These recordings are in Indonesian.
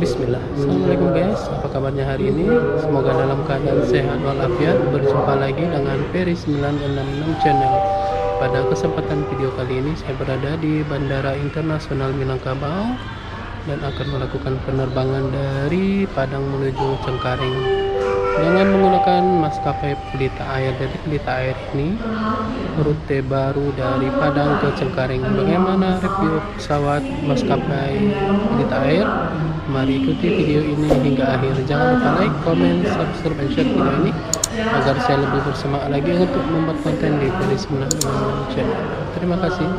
Bismillah. Assalamualaikum guys, apa kabarnya hari ini? Semoga dalam keadaan sehat walafiat. Berjumpa lagi dengan Peri 966 channel. Pada kesempatan video kali ini saya berada di Bandara Internasional Minangkabau dan akan melakukan penerbangan dari Padang menuju Cengkareng dengan menggunakan maskapai Pelita Air. Jadi Pelita Air ini rute baru dari Padang ke Cengkareng. Bagaimana review pesawat maskapai Pelita Air? Mari ikuti video ini hingga akhir. Jangan lupa like, comment, subscribe, dan share video ini agar saya lebih bersemangat lagi untuk membuat konten di Peri 966 channel. Terima kasih.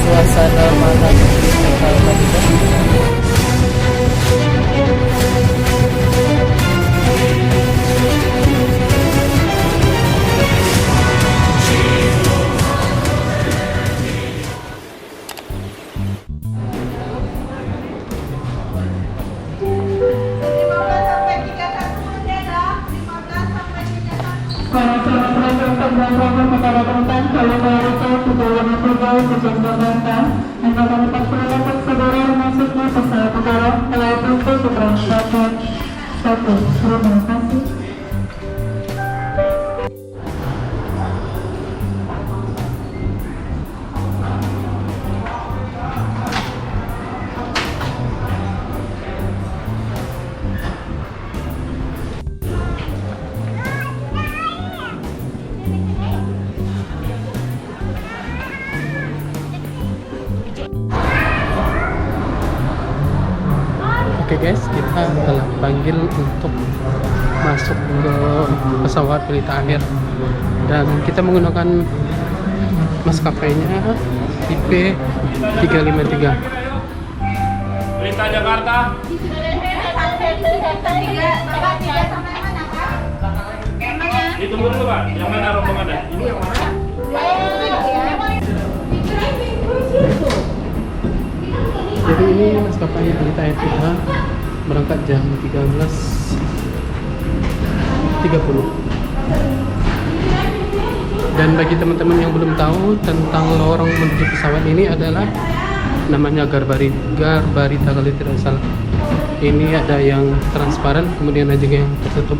Suasana malam di Jakarta. Oke guys, kita telah panggil untuk masuk ke pesawat Pelita Air dan kita menggunakan maskapainya tipe 353 Pelita Jakarta. Ditunggu dulu Pak, yang mana rombongannya? Ini yang mana? Jadi ini maskapai Pelita Air kita berangkat jam 13.30. Dan bagi teman-teman yang belum tahu tentang lorong menuju pesawat ini adalah namanya garbarita kalau tidak salah. Ini ada yang transparan, kemudian ada juga yang tertutup.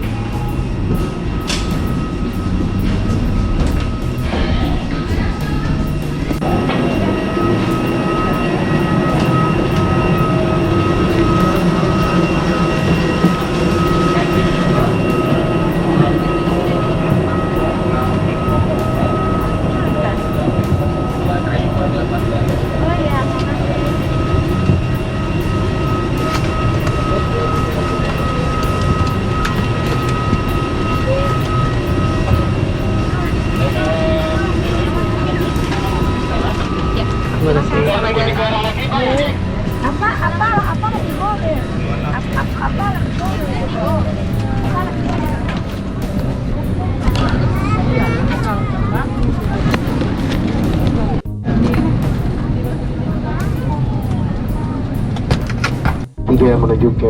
Dia menuju ke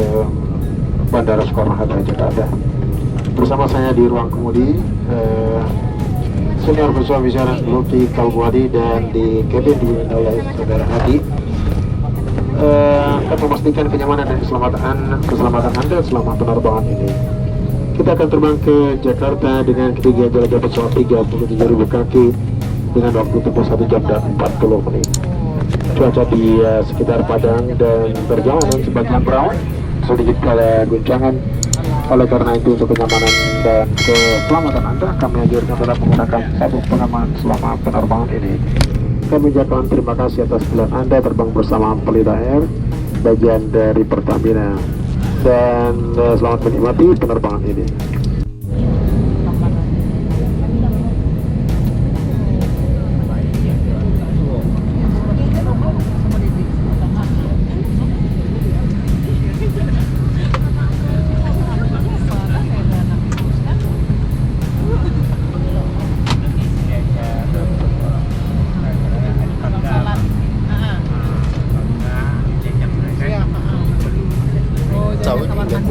Bandara Soekarno-Hatta Jakarta. Bersama saya di ruang kemudi Senior Pesawat Bicara Luki Kalbuadi, dan di kabin diminta oleh Saudara Hadi akan memastikan kenyamanan dan keselamatan Anda selama penerbangan ini. Kita akan terbang ke Jakarta dengan ketinggian jelajah pesawat 37.000 kaki dengan waktu tempuh 1 jam dan 40 menit. Cuaca di sekitar Padang dan perjalanan sebagian berawan, sedikit kala guncangan. Oleh karena itu, untuk kenyamanan dan keselamatan Anda, kami anjurkan tetap menggunakan sabuk pengaman selama penerbangan ini. Kami ucapkan terima kasih atas pilihan Anda terbang bersama Pelita Air, bagian dari Pertamina, dan selamat menikmati penerbangan ini.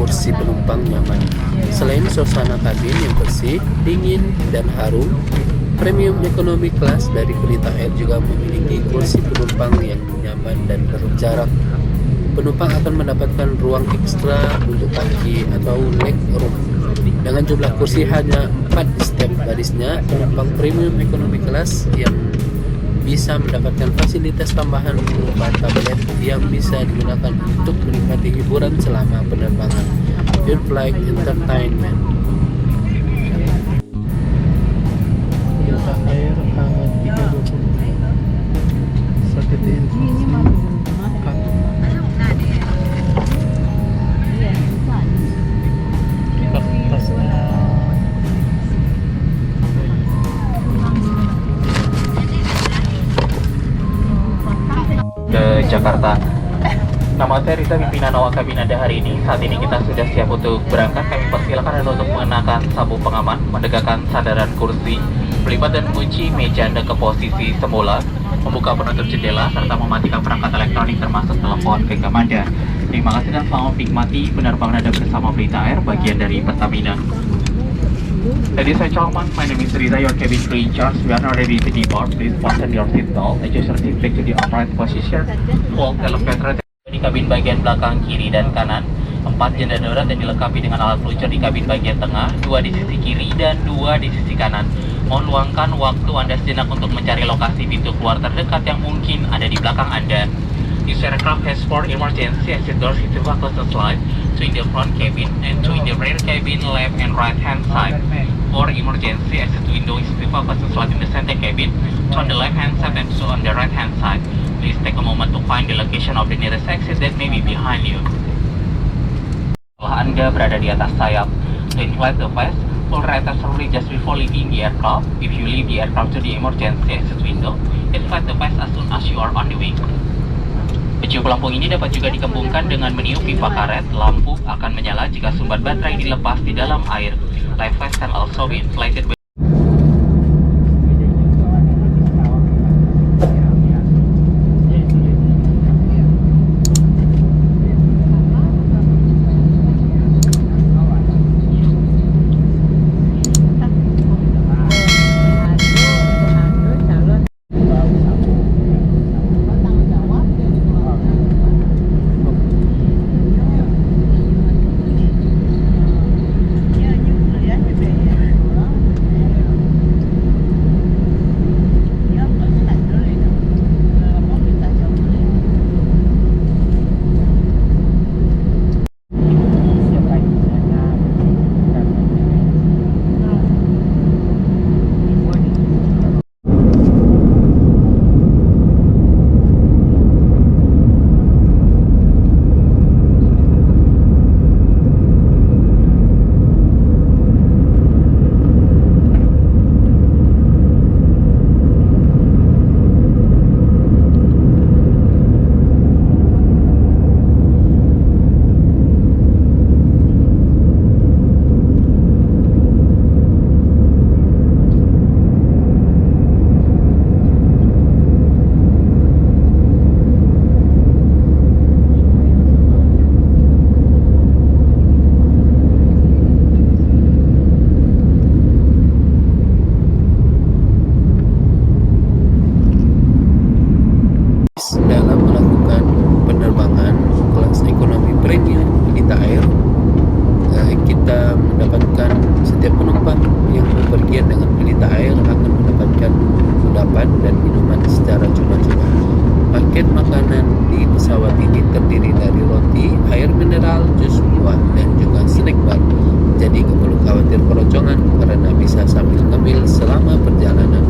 kursi penumpang nyaman. Selain suasana kabin yang bersih, dingin, dan harum, premium economy class dari Pelita Air juga memiliki kursi penumpang yang nyaman dan berjarak. Penumpang akan mendapatkan ruang ekstra untuk kaki atau leg room. Dengan jumlah kursi hanya 4 step barisnya, penumpang premium economy class yang bisa mendapatkan fasilitas tambahan berupa tablet yang bisa digunakan untuk menikmati hiburan selama penerbangan. In-flight entertainment. Pelita Air hangat 320. Sakit infus. Ke Jakarta. Nama saya Risa, pimpinan awak kabin Anda hari ini. Saat ini kita sudah siap untuk berangkat. Kami persilakan Anda untuk mengenakan sabuk pengaman, menegakkan sandaran kursi, melipat dan mengunci meja Anda ke posisi semula, membuka penutup jendela, serta mematikan perangkat elektronik termasuk telepon genggam Anda. Terima kasih dan selamat menikmati penerbangan Anda bersama Pelita Air, bagian dari Pertamina. Ladies and gentlemen, my name is Riza, your cabin crew in charge. We are now ready to depart. Please fasten your seatbelt, adjust your seat back to the upright position. Fold elevator di kabin bagian belakang kiri dan kanan. 4 jendela darurat yang dilengkapi dengan alat peluncur di kabin bagian tengah, 2 di sisi kiri dan 2 di sisi kanan. Mohon luangkan waktu Anda sejenak untuk mencari lokasi pintu keluar terdekat yang mungkin ada di belakang Anda. This aircraft has 4 emergency exit doors with evacuation slide, 2 in the front cabin and 2 in the rear cabin, left and right hand side. 4 emergency exit windows with evacuation slide in the center cabin, 2 on the left hand side and 2 on the right hand side. Please take a moment to find the location of the nearest exit that may be behind you. Setelah Anda berada di atas sayap, to inflate the vest, pull right slowly just before leaving the aircraft. If you leave the aircraft to the emergency exit window, inflate the vest as soon as you are on the wing. Pecup lampu ini dapat juga dikembangkan dengan meniup pipa karet. Lampu akan menyala jika sumber baterai dilepas di dalam air. Life vest can also be inflated with dalam melakukan penerbangan kelas ekonomi premium Pelita Air. Kita mendapatkan setiap penumpang yang bepergian dengan Pelita Air akan mendapatkan kudapan dan minuman secara cuma-cuma. Paket makanan di pesawat ini terdiri dari roti, air mineral, jus buah, dan juga snack bar. Jadi nggak perlu khawatir keroncongan karena bisa sambil ngemil selama perjalanan.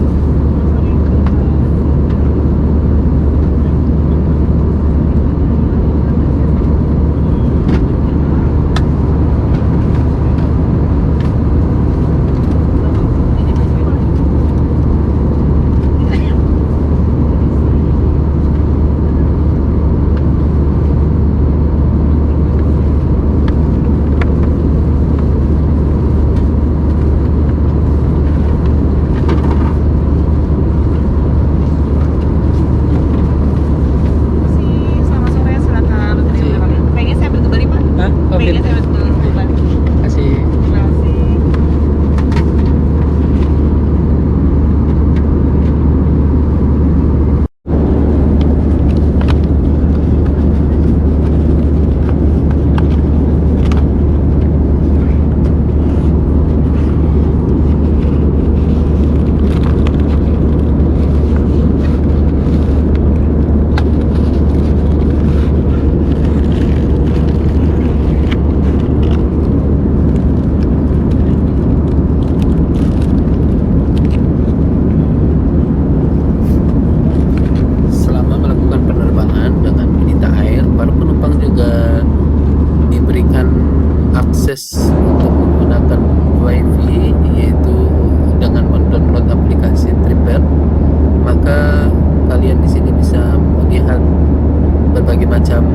berbagai macam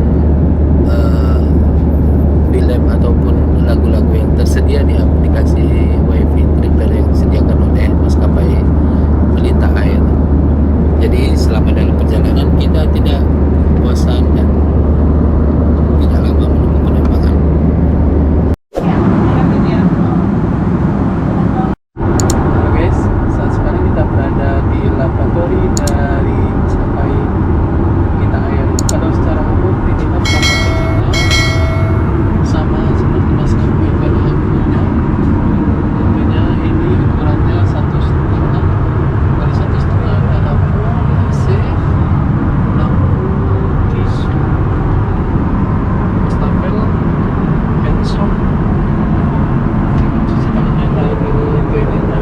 film ataupun lagu-lagu yang tersedia di aplikasi WiFi triple yang disediakan oleh maskapai pelita air. Jadi selama dalam perjalanan kita tidak bosan dan tidak lama menunggu penerbangan. Halo guys, saat sekarang kita berada di lavatory dari maskapai pelita air. Kalau secara umum dilihat sama kecilnya, sama seperti maskapai pada umumnya. Tentunya ini ukurannya 1,5 kali 1,5, ada lampu AC, lampu tisu, wastafel, handsock, cuci tangan yang ada di toiletnya,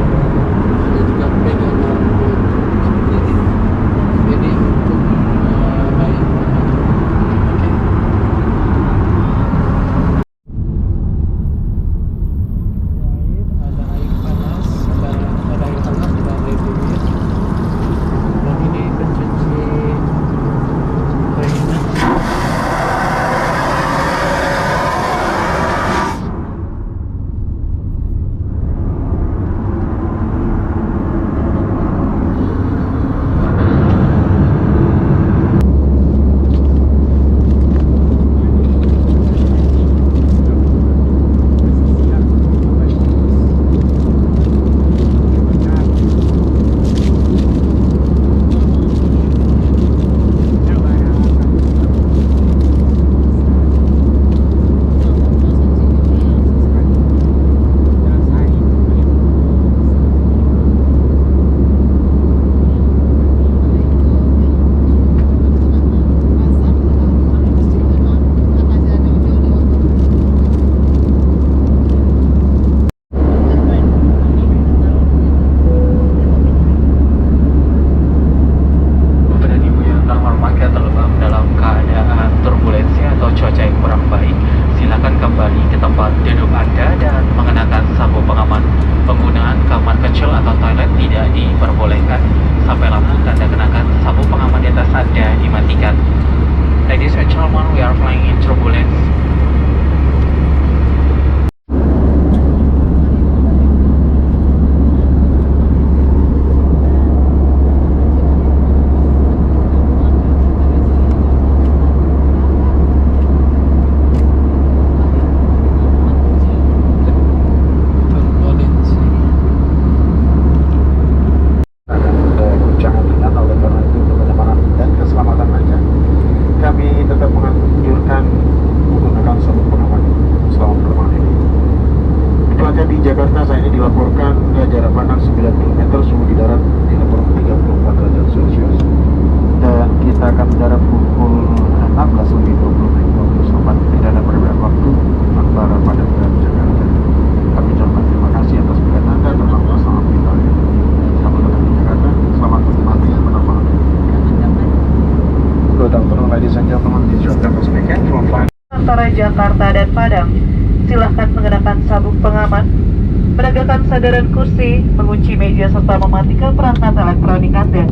ada juga pegangan seperti ini. Ini untuk air. Oke. Ada air panas, ada air hangat, ada air dingin. Dan ini pencuci bayinya. Badan Ibu yang terhormat, kita terlebih dalam keadaan turbulensi atau cuaca yang kurang baik, silakan kembali ke tempat duduk Anda dan mengenakan sabuk pengaman. Penggunaan kamar kecil atau toilet tidak diperbolehkan sampai lampu tanda kenakan sabuk pengaman di atas Anda dimatikan. Ladies and gentlemen, we are flying in turbulence. Turbulensi. Ada guncangan ringan, oleh karena itu untuk kenyamanan dan keselamatan Anda, kami tetap menganjurkan menggunakan sabuk pengaman selama penerbangan ini. Cuaca di Jakarta saat ini dilaporkan jarak pandang 9 km, suhu di darat dilaporkan 34 derajat Celcius, dan kita akan mendarat pukul 16:20 tidak ada perbedaan waktu antara Padang dan Jakarta. Kami ucapkan terima kasih atas perhatian Anda dalam melaksanakan kita. Selamat datang di Jakarta, selamat menikmati penerbangan. Good afternoon, ladies and gentlemen. This is your captain speaking from flight antara Jakarta dan Padang. Silahkan mengenakan sabuk pengaman, menegakkan sandaran kursi, mengunci meja serta mematikan perangkat elektronik Anda.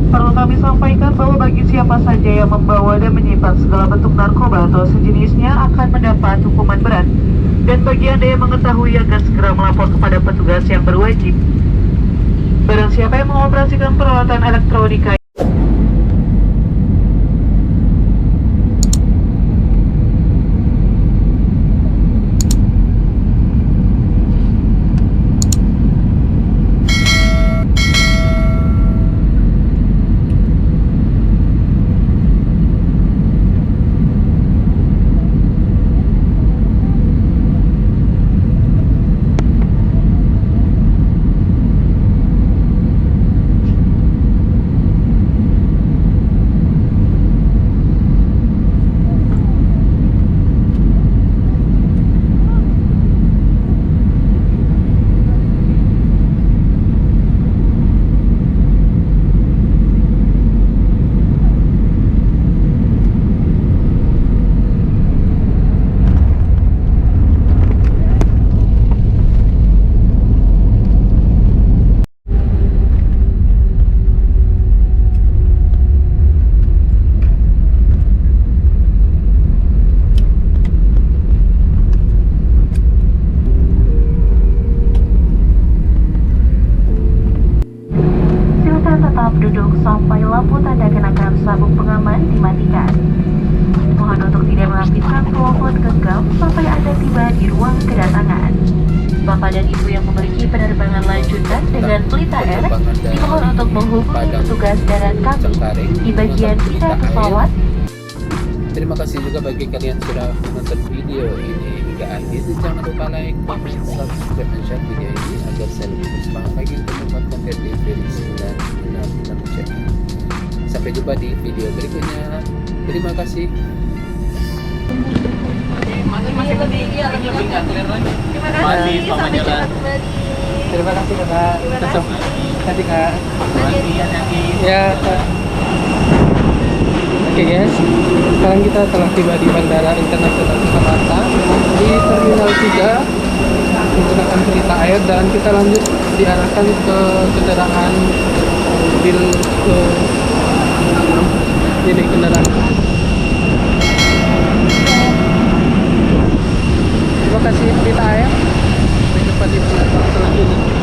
Perlu kami sampaikan bahwa bagi siapa saja yang membawa dan menyimpan segala bentuk narkoba atau sejenisnya akan mendapat hukuman berat. Dan bagi Anda yang mengetahui agar segera melapor kepada petugas yang berwajib. Barang siapa yang mengoperasikan peralatan elektronika sampai lampu tanda kenakan sabuk pengaman dimatikan. Mohon untuk tidak mengaktifkan telepon genggam sampai Anda tiba di ruang kedatangan. Bapak dan Ibu yang memiliki penerbangan lanjutan dengan Pelita Air dimohon untuk menghubungi petugas darat kami di bagian pindah pesawat. Terima kasih juga bagi kalian sudah menonton video ini hingga akhir. Jangan lupa like, comment, subscribe, dan share video ini agar saya lebih bersemangat lagi untuk membuat konten di Feris 966 channel. Sampai jumpa di video berikutnya. Terima kasih. Masih lebih nggak clear lagi. Masih sama jalan. Terima kasih Kak. Nanti Kak. Ya Kak. Oke guys, sekarang kita telah tiba di Bandara Internasional Jakarta di Terminal 3 menggunakan Pelita Air, dan kita lanjut diarahkan ke kendaraan mobil ke ini kendaraan. Terima kasih Pelita Air. Sampai jumpa di penerbangan selanjutnya.